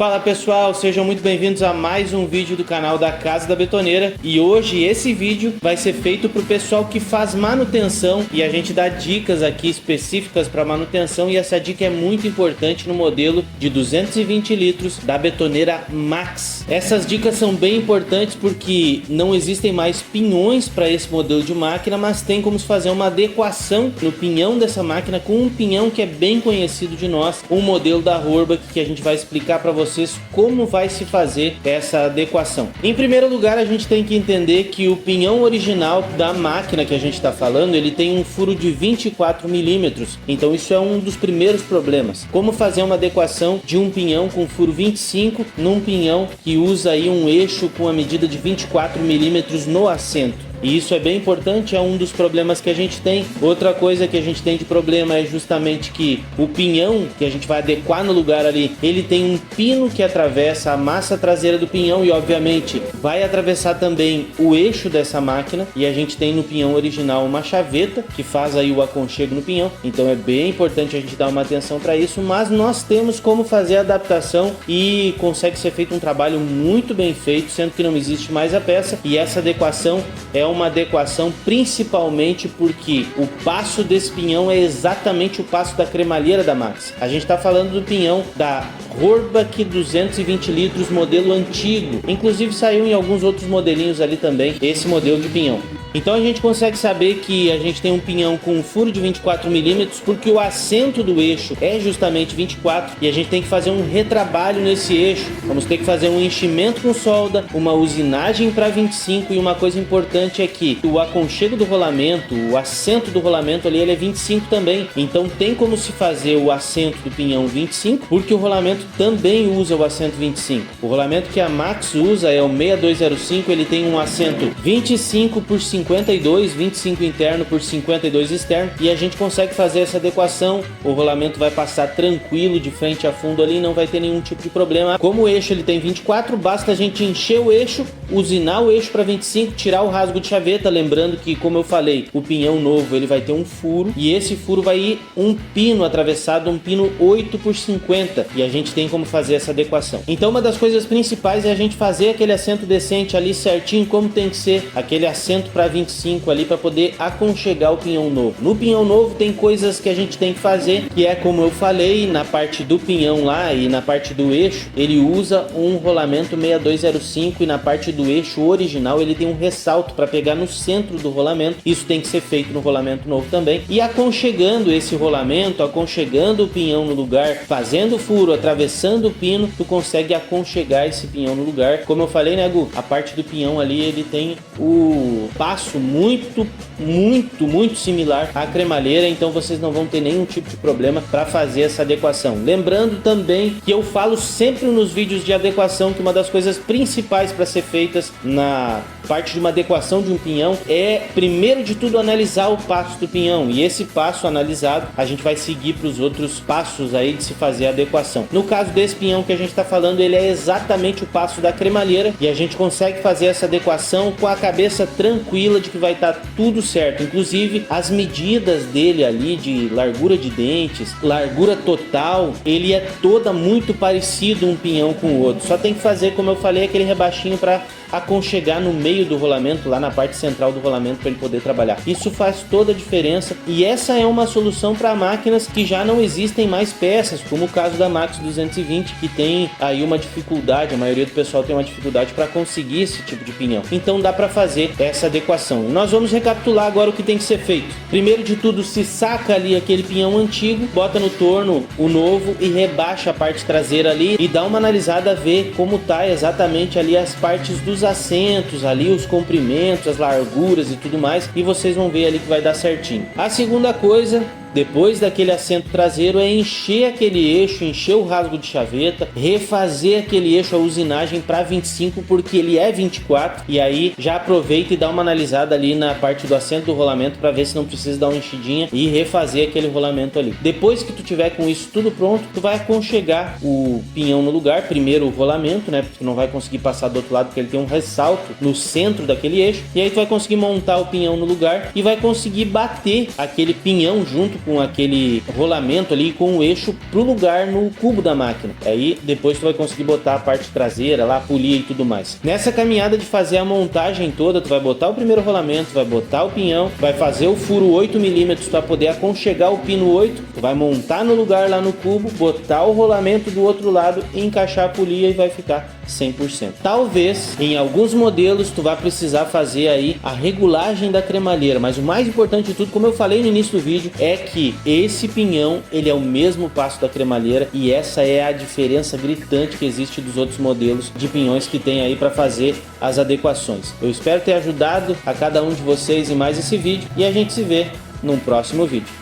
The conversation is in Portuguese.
Fala pessoal, sejam muito bem-vindos a mais um vídeo do canal da Casa da Betoneira. E hoje esse vídeo vai ser feito para o pessoal que faz manutenção e a gente dá dicas aqui específicas para manutenção, e essa dica é muito importante no modelo de 220 litros da Betoneira Max. Essas dicas são bem importantes porque não existem mais pinhões para esse modelo de máquina, mas tem como se fazer uma adequação no pinhão dessa máquina com um pinhão que é bem conhecido de nós, um modelo da Horbach, que a gente vai explicar para vocês como vai se fazer essa adequação. Em primeiro lugar, a gente tem que entender que o pinhão original da máquina que a gente está falando, ele tem um furo de 24 milímetros, então isso é um dos primeiros problemas. Como fazer uma adequação de um pinhão com furo 25 num pinhão que usa aí um eixo com a medida de 24 milímetros no assento? E isso é bem importante, é um dos problemas que a gente tem. Outra coisa que a gente tem de problema é justamente que o pinhão que a gente vai adequar no lugar ali, ele tem um pino que atravessa a massa traseira do pinhão e obviamente vai atravessar também o eixo dessa máquina. E a gente tem no pinhão original uma chaveta que faz aí o aconchego no pinhão, então é bem importante a gente dar uma atenção para isso. Mas nós temos como fazer a adaptação e consegue ser feito um trabalho muito bem feito, sendo que não existe mais a peça. E essa adequação é uma adequação principalmente porque o passo desse pinhão é exatamente o passo da cremalheira da Max. A gente está falando do pinhão da Horbach 220 litros modelo antigo, inclusive saiu em alguns outros modelinhos ali também esse modelo de pinhão. Então a gente consegue saber que a gente tem um pinhão com um furo de 24 milímetros porque o assento do eixo é justamente 24 e a gente tem que fazer um retrabalho nesse eixo. Vamos ter que fazer um enchimento com solda, uma usinagem para 25, e uma coisa importante é que o aconchego do rolamento, o assento do rolamento ali, ele é 25 também. Então tem como se fazer o assento do pinhão 25 porque o rolamento também usa o assento 25. O rolamento que a Max usa é o 6205, ele tem um assento 25 por 52, 25 interno por 52 externo, e a gente consegue fazer essa adequação. O rolamento vai passar tranquilo de frente a fundo ali, não vai ter nenhum tipo de problema. Como o eixo ele tem 24, basta a gente encher o eixo, usinar o eixo para 25, tirar o rasgo de chaveta, lembrando que, como eu falei, o pinhão novo ele vai ter um furo, e esse furo vai ir um pino atravessado, um pino 8 por 50, e a gente tem como fazer essa adequação. Então uma das coisas principais é a gente fazer aquele assento decente ali certinho, como tem que ser aquele assento para 25 ali, para poder aconchegar o pinhão novo. No pinhão novo tem coisas que a gente tem que fazer, que é como eu falei, na parte do pinhão lá e na parte do eixo, ele usa um rolamento 6205, e na parte do eixo original ele tem um ressalto para pegar no centro do rolamento. Isso tem que ser feito no rolamento novo também. E aconchegando esse rolamento, aconchegando o pinhão no lugar, fazendo o furo, atravessando o pino, tu consegue aconchegar esse pinhão no lugar. Como eu falei, né, Gu? A parte do pinhão ali, ele tem o passo muito similar à cremalheira, então vocês não vão ter nenhum tipo de problema para fazer essa adequação. Lembrando também que eu falo sempre nos vídeos de adequação que uma das coisas principais para ser feitas na parte de uma adequação de um pinhão é, primeiro de tudo, analisar o passo do pinhão, e esse passo analisado a gente vai seguir para os outros passos aí de se fazer a adequação. No caso desse pinhão que a gente está falando, ele é exatamente o passo da cremalheira, e a gente consegue fazer essa adequação com a cabeça tranquila de que vai estar tudo certo. Inclusive as medidas dele ali de largura de dentes, largura total, ele é toda muito parecido um pinhão com o outro. Só tem que fazer, como eu falei, aquele rebaixinho para aconchegar no meio do rolamento, lá na parte central do rolamento, para ele poder trabalhar. Isso faz toda a diferença, e essa é uma solução para máquinas que já não existem mais peças, como o caso da Max 220, que tem aí uma dificuldade, a maioria do pessoal tem uma dificuldade para conseguir esse tipo de pinhão. Então dá para fazer essa adequação. Nós vamos recapitular agora o que tem que ser feito. Primeiro de tudo, se saca ali aquele pinhão antigo, bota no torno o novo e rebaixa a parte traseira ali e dá uma analisada, ver como tá exatamente ali as partes dos assentos ali, os comprimentos, as larguras e tudo mais, e vocês vão ver ali que vai dar certinho. A segunda coisa, depois daquele assento traseiro, é encher aquele eixo, encher o rasgo de chaveta, refazer aquele eixo, a usinagem para 25, porque ele é 24, e aí já aproveita e dá uma analisada ali na parte do assento do rolamento para ver se não precisa dar uma enchidinha e refazer aquele rolamento ali. Depois que tu tiver com isso tudo pronto, tu vai aconchegar o pinhão no lugar, primeiro o rolamento, né, porque tu não vai conseguir passar do outro lado porque ele tem um ressalto no centro daquele eixo, e aí tu vai conseguir montar o pinhão no lugar e vai conseguir bater aquele pinhão junto com aquele rolamento ali, com o eixo pro lugar no cubo da máquina. Aí depois tu vai conseguir botar a parte traseira lá, polir e tudo mais. Nessa caminhada de fazer a montagem toda, tu vai botar o primeiro rolamento, vai botar o pinhão, vai fazer o furo 8mm para poder aconchegar o pino 8, tu vai montar no lugar lá no cubo, botar o rolamento do outro lado, encaixar a polia e vai ficar 100%. Talvez em alguns modelos tu vai precisar fazer aí a regulagem da cremalheira, mas o mais importante de tudo, como eu falei no início do vídeo, é que esse pinhão ele é o mesmo passo da cremalheira e essa é a diferença gritante que existe dos outros modelos de pinhões que tem aí para fazer as adequações. Eu espero ter ajudado a cada um de vocês em mais esse vídeo e a gente se vê num próximo vídeo.